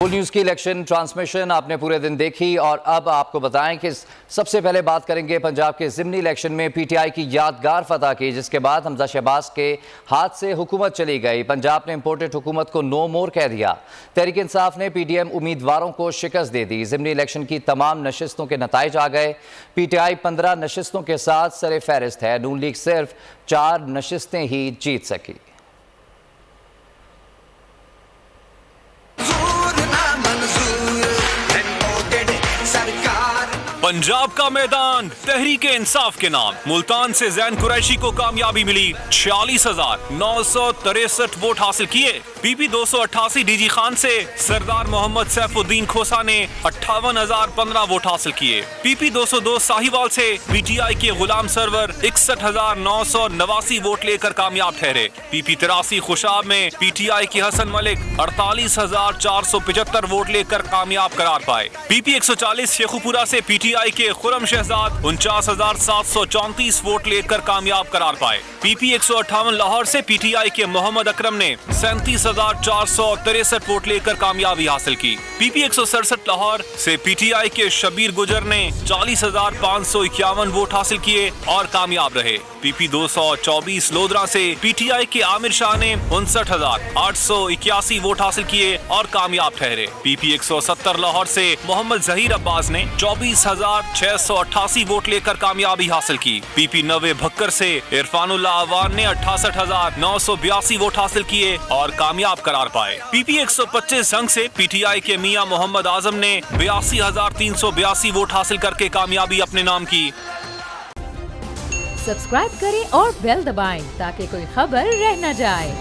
فل news کی election transmission آپ نے پورے دن دیکھی اور اب آپ کو بتائیں کہ سب سے پہلے بات کریں گے پنجاب کے ضمنی الیکشن میں پی ٹی آئی کی یادگار فتح کی، جس کے بعد حمزہ شہباز کے ہاتھ سے حکومت چلی گئی۔ پنجاب نے امپورٹڈ حکومت کو نو مور کہہ دیا۔ تحریک انصاف نے پی ڈی ایم امیدواروں کو شکست دے دی۔ ضمنی الیکشن کی تمام نشستوں کے نتائج آ گئے۔ پی ٹی آئی 15 نشستوں کے ساتھ سر فہرست ہے، نون لیگ صرف 4 نشستیں ہی جیت سکی۔ پنجاب کا میدان تحریک انصاف کے نام، ملتان سے زین قریشی کو کامیابی ملی، 46,963 ووٹ حاصل کیے۔ پی پی 288 ڈی جی خان سے سردار محمد سیف الدین کھوسا نے 58,015 ووٹ حاصل کیے۔ پی پی 202 ساہیوال سے پی ٹی آئی کے غلام سرور 61,989 ووٹ لے کر کامیاب ٹھہرے۔ پی پی 83 خوشاب میں پی ٹی آئی کے حسن ملک 48,475 ووٹ لے کر کامیاب قرار پائے۔ پی پی 140 شیخو پورہ سے پی ٹی آئی کے خرم شہزاد 49,734 ووٹ لے کر کامیاب قرار پائے۔ پی پی 158 لاہور سے پی ٹی آئی کے محمد اکرم نے 37,463 ووٹ لے کر کامیابی حاصل کی۔ پی پی 167 لاہور سے پی ٹی آئی کے شبیر گجر نے 40,551 ووٹ حاصل کیے اور کامیاب رہے۔ پی پی 224 لودرا سے پی ٹی آئی کے عامر شاہ نے 59,881 ووٹ حاصل کیے اور کامیاب ٹھہرے۔ پی پی 170 لاہور سے محمد ظہیر عباس نے 24,688 ووٹ لے کر کامیابی حاصل کی۔ پی پی 90 بھکر سے عرفان اللہ عوان نے 68,982 ووٹ حاصل کیے اور کامیاب قرار پائے۔ پی پی 125 زنگ سے پی ٹی آئی کے میاں محمد اعظم نے 82,382 ووٹ حاصل کر کے کامیابی اپنے نام کی۔ سبسکرائب کریں اور بیل دبائیں تاکہ کوئی خبر رہ نہ جائے۔